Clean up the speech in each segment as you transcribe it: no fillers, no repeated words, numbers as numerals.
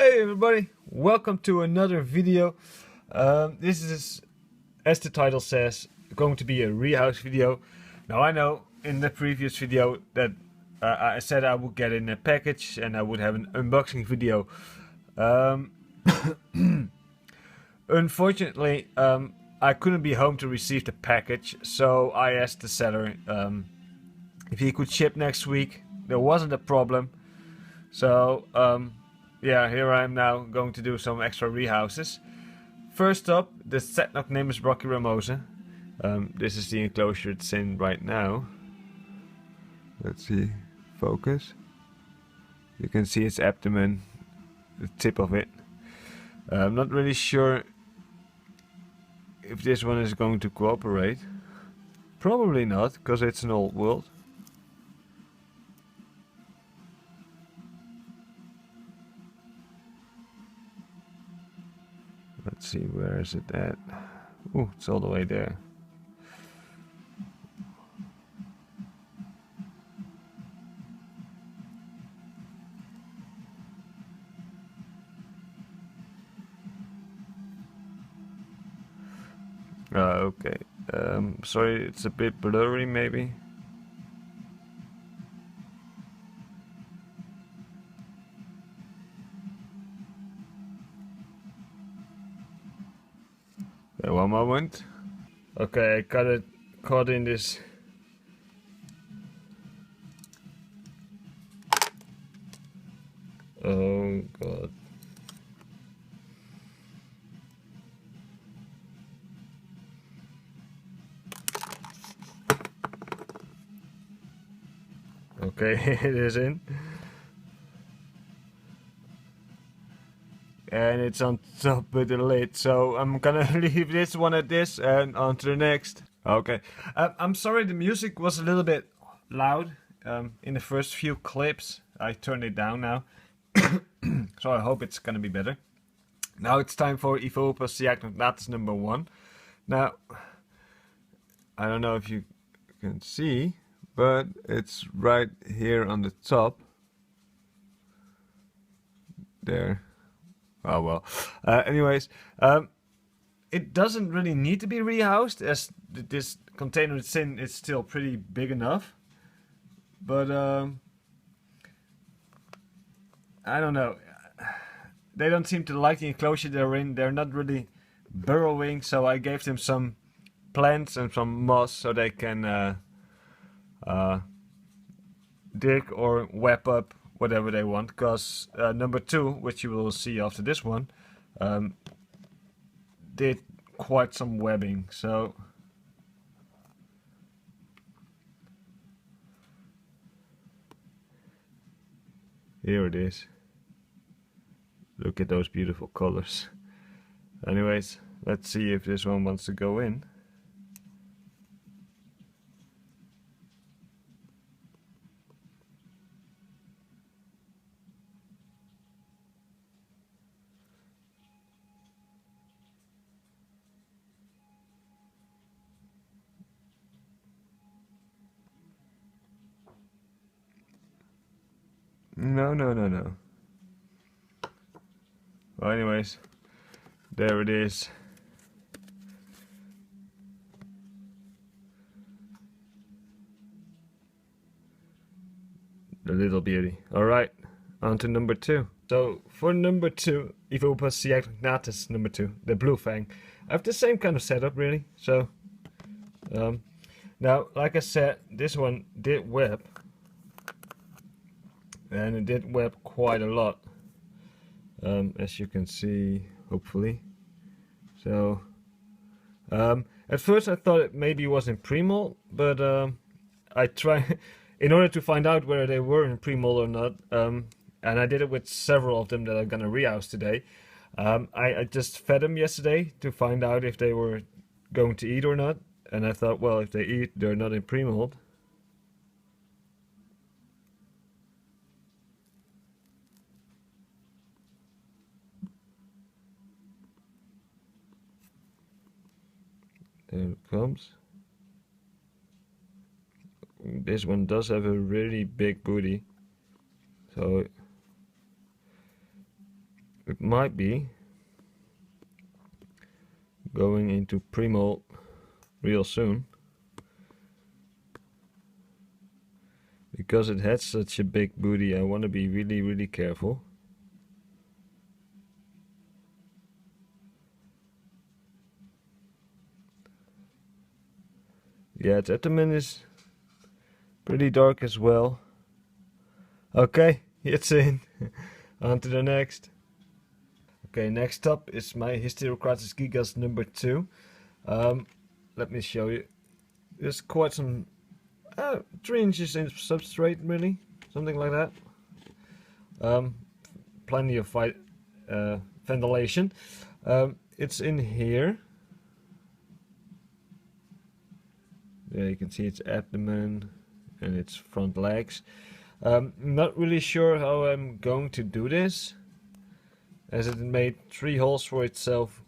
Hey everybody, welcome to another video. This is, as the title says, going to be a rehouse video. Now I know in the previous video that I said I would get in a package and I would have an unboxing video. Unfortunately, I couldn't be home to receive the package, so I asked the seller if he could ship next week. There wasn't a problem, so yeah, here I am now going to do some extra rehouses. First up, the cyanognathus Rehousing. This is the enclosure it's in right now. Let's see, focus. You can see its abdomen, the tip of it. I'm not really sure if this one is going to cooperate. Probably not, because it's an old world. Let's see, where is it at? Ooh, it's all the way there. Okay. Sorry, it's a bit blurry maybe. One moment. Okay, I got it caught in this. Oh god. Okay, it is in. And it's on top with the lid, so I'm gonna leave this one at this and on to the next. Okay, I'm sorry the music was a little bit loud in the first few clips. I turned it down now, so I hope it's gonna be better. Now it's time for Ephebopus cyanognathus number 1. Now, I don't know if you can see, but it's right here on the top. There. Oh well. Anyways, it doesn't really need to be rehoused, as this container it's in is still pretty big enough. But I don't know. They don't seem to like the enclosure they're in. They're not really burrowing, so I gave them some plants and some moss so they can dig or web up whatever they want, because number 2, which you will see after this one, did quite some webbing, so here it is. Look at those beautiful colors. Anyways, let's see if this one wants to go in. No. Well, anyways, there it is. The little beauty. Alright, on to number 2. So, for number 2, Ephebopus cyanognathus number 2, the blue fang. I have the same kind of setup, really. So, now, like I said, this one did web. And it did web quite a lot, as you can see, hopefully. So, at first I thought it maybe was in pre-mold, but I tried, in order to find out whether they were in pre-mold or not, and I did it with several of them that I'm gonna rehouse today. I just fed them yesterday to find out if they were going to eat or not, and I thought, well, if they eat, they're not in pre-mold. There it comes. This one does have a really big booty, so it might be going into pre-molt real soon, because it had such a big booty. I want to be really careful. Yeah, its abdomen is pretty dark as well. Okay, it's in. On to the next. Okay, next up is my Hysterocrates gigas number 2. Let me show you. There's quite some 3 inches in substrate, really, something like that. Plenty of ventilation. It's in here. There you can see its abdomen and its front legs. Not really sure how I'm going to do this, as it made 3 holes for itself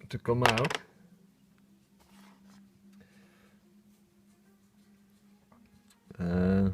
to come out. No.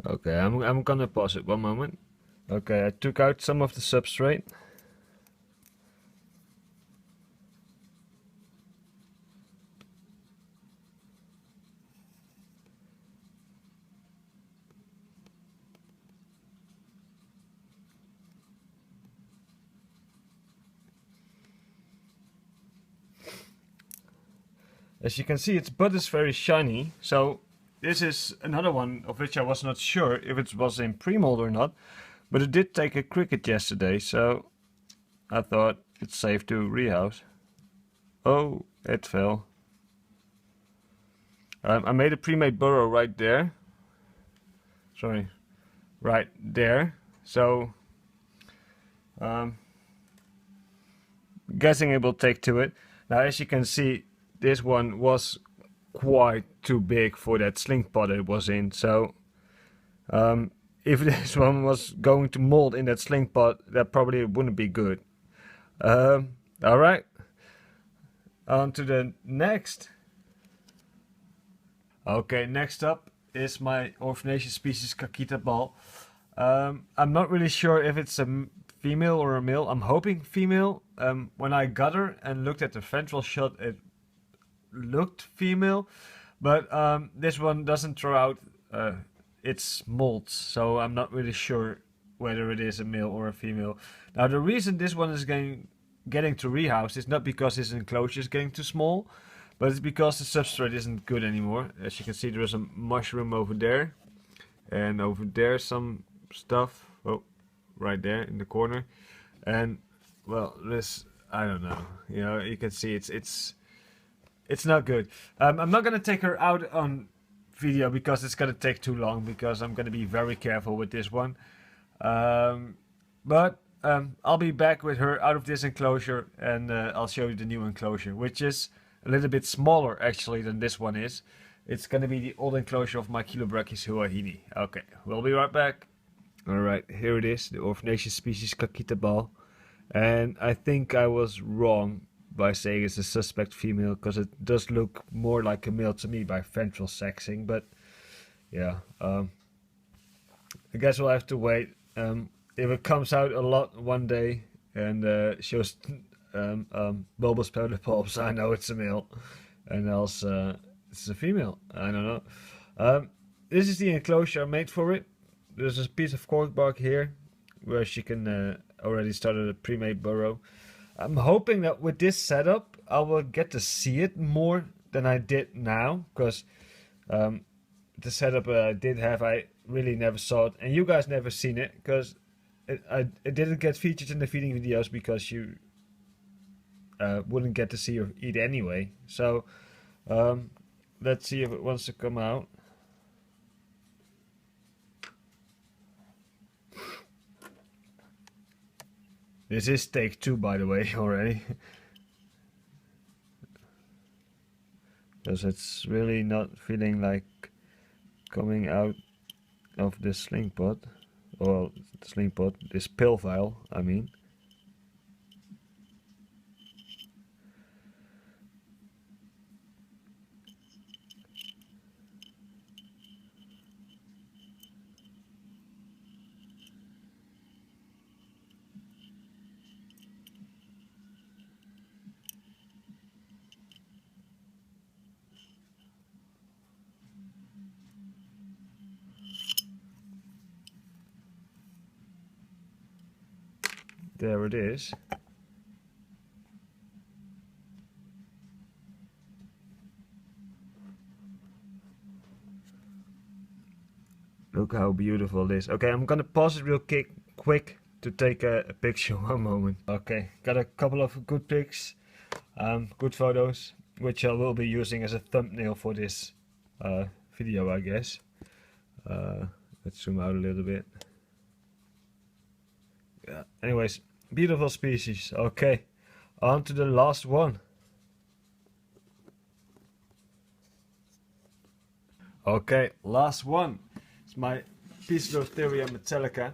Okay, I'm gonna pause it one moment. Okay, I took out some of the substrate. As you can see, its bud is very shiny, so this is another one of which I was not sure if it was in pre-mold or not, but it did take a cricket yesterday, so I thought it's safe to rehouse. Oh, it fell. I made a pre-made burrow right there. Sorry, right there. So, guessing it will take to it. Now, as you can see, this one was quite too big for that sling pot it was in. So, if this one was going to mold in that sling pot, that probably wouldn't be good. Alright, on to the next. Okay, next up is my Orphnaecus species Kakitebal. I'm not really sure if it's a female or a male. I'm hoping female. When I got her and looked at the ventral shot, it looked female, but this one doesn't throw out its molds, so I'm not really sure whether it is a male or a female. Now, the reason this one is getting to rehouse is not because its enclosure is getting too small, but it's because the substrate isn't good anymore. As you can see, there is a mushroom over there, and over there some stuff. Oh, right there in the corner, and well, this, I don't know. You know, you can see it's not good. I'm not gonna take her out on video because it's gonna take too long, because I'm gonna be very careful with this one. But I'll be back with her out of this enclosure, and I'll show you the new enclosure, which is a little bit smaller actually than this one is. It's gonna be the old enclosure of my Chilobrachys huahini. Okay, we'll be right back. Alright, here it is, the Orphnaecus species Kakitebal. And I think I was wrong by saying it's a suspect female, because it does look more like a male to me by ventral sexing, but yeah, I guess we'll have to wait. If it comes out a lot one day and shows bulbous pedipalps, I know it's a male, and else it's a female. I don't know. This is the enclosure I made for it. There's a piece of cork bark here where she can already started a pre-made burrow. I'm hoping that with this setup I will get to see it more than I did now, because the setup I did have, I really never saw it, and you guys never seen it, because it didn't get featured in the feeding videos because you wouldn't get to see her eat anyway. So let's see if it wants to come out. This is take 2, by the way, already. Because it's really not feeling like coming out of this sling pot. Well, the sling pot, this pill vial, I mean. There it is. Look how beautiful it is. Okay, I'm gonna pause it real quick to take a picture. One moment. Okay, got a couple of good pics, good photos, which I will be using as a thumbnail for this video, I guess. Let's zoom out a little bit. Yeah. Anyways, beautiful species. Okay, on to the last one. Okay, last one. It's my Piscilotheria metallica.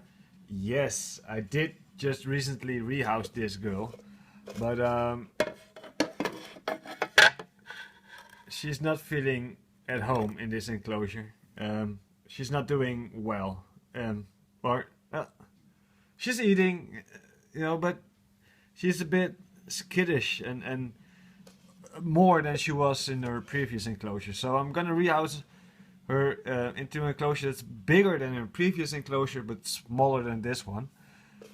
Yes, I did just recently rehouse this girl, but she's not feeling at home in this enclosure. She's not doing well, or she's eating, you know, but she's a bit skittish and more than she was in her previous enclosure. So I'm gonna rehouse her into an enclosure that's bigger than her previous enclosure but smaller than this one.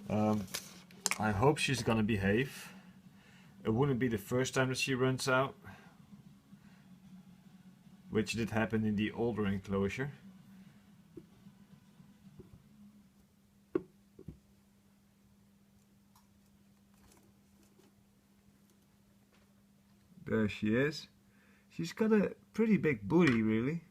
I hope she's gonna behave. It wouldn't be the first time that she runs out, which did happen in the older enclosure. There she is. She's got a pretty big booty, really.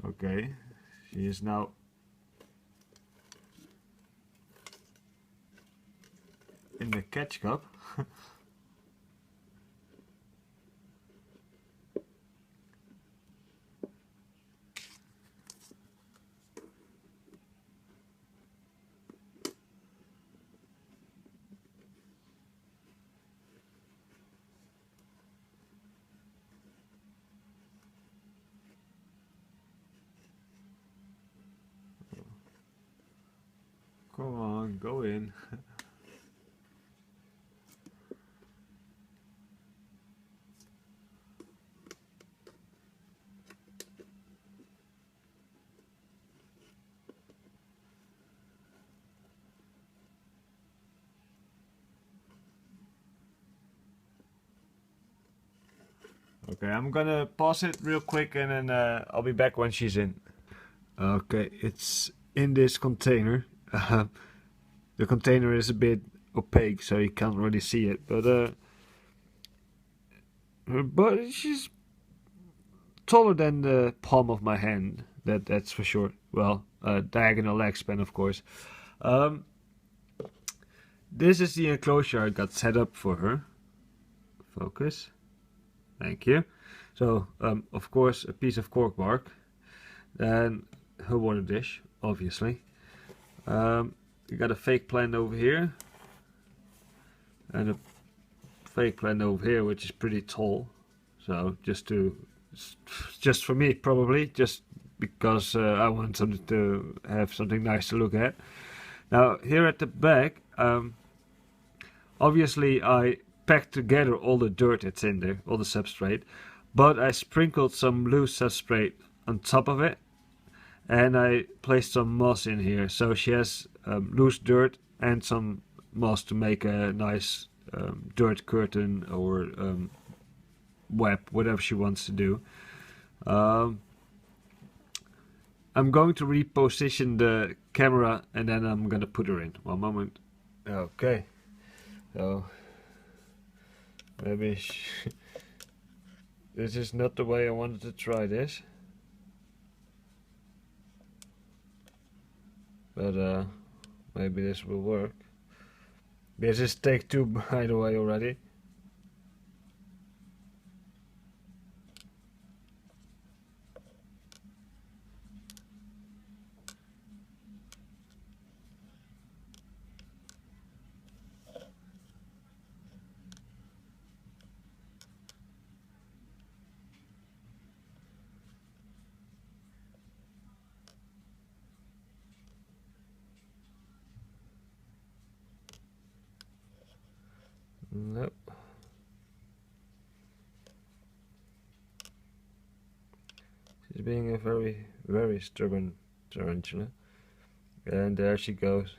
Okay, she is now in the catch cup. Come on, go in. Okay, I'm gonna pause it real quick and then I'll be back when she's in. Okay, it's in this container. The container is a bit opaque, so you can't really see it, but her body, she's taller than the palm of my hand. That's for sure. Well, diagonal leg span, of course. This is the enclosure I got set up for her. Focus. Thank you. So, of course, a piece of cork bark. Then her water dish, obviously. You got a fake plant over here. And a fake plant over here, which is pretty tall. So, just for me, probably. Just because I want something to have something nice to look at. Now, here at the back, obviously I packed together all the dirt that's in there, all the substrate, but I sprinkled some loose substrate on top of it, and I placed some moss in here, so she has loose dirt and some moss to make a nice dirt curtain or web, whatever she wants to do. I'm going to reposition the camera and then I'm gonna put her in. One moment. Okay. So maybe this is not the way I wanted to try this. But maybe this will work. This is take 2 by the way already. Nope. She's being a very, very stubborn tarantula. And there she goes.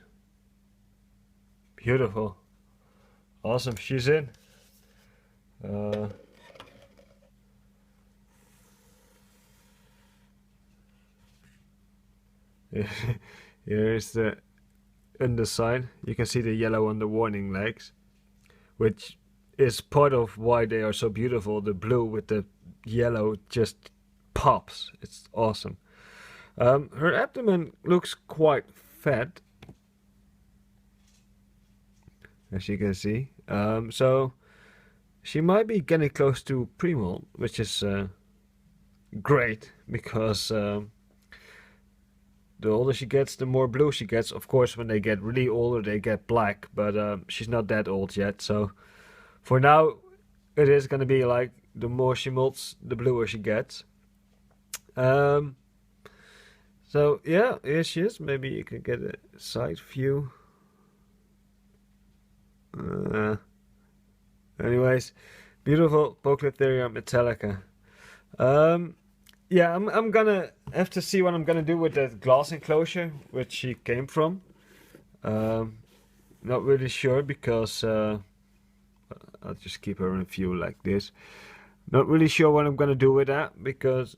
Beautiful. Awesome, she's in. Here is the underside. You can see the yellow on the warning legs, which is part of why they are so beautiful. The blue with the yellow just pops. It's awesome. Her abdomen looks quite fat, as you can see. So she might be getting close to premolt, which is great, because the older she gets, the more blue she gets. Of course, when they get really older, they get black, but she's not that old yet. So for now, it is going to be like the more she molts, the bluer she gets. So yeah, here she is. Maybe you can get a side view. Anyways, beautiful Poecilotheria metallica. Yeah, I'm gonna have to see what I'm gonna do with that glass enclosure which she came from. Not really sure, because I'll just keep her in view like this. Not really sure what I'm gonna do with that, because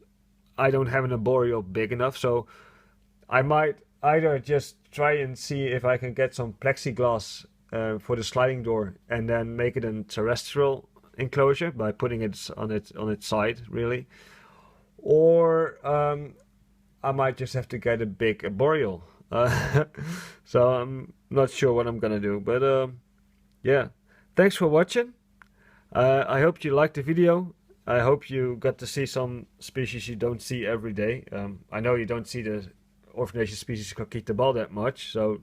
I don't have an arboreal big enough. So I might either just try and see if I can get some plexiglass for the sliding door, and then make it a terrestrial enclosure by putting it on its side, really. Or I might just have to get a big arboreal. So I'm not sure what I'm gonna do, but yeah, thanks for watching. I hope you liked the video. I hope you got to see some species you don't see every day. I know you don't see the Orphnaecus species Kakitebal that much, so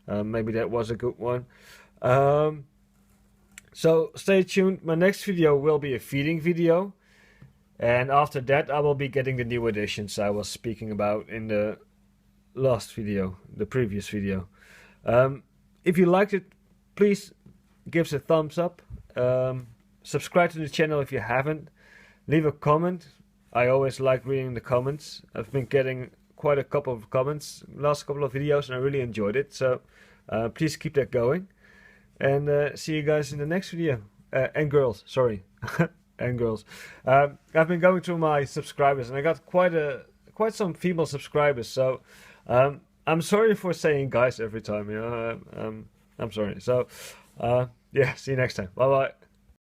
maybe that was a good one. So stay tuned. My next video will be a feeding video. And after that, I will be getting the new additions I was speaking about in the last video, the previous video. If you liked it, please give us a thumbs up. Subscribe to the channel if you haven't. Leave a comment. I always like reading the comments. I've been getting quite a couple of comments last couple of videos, and I really enjoyed it. So please keep that going. And see you guys in the next video. And girls, sorry. And girls. I've been going through my subscribers, and I got quite some female subscribers. So I'm sorry for saying guys every time. You know, I'm sorry. So yeah, see you next time. Bye bye.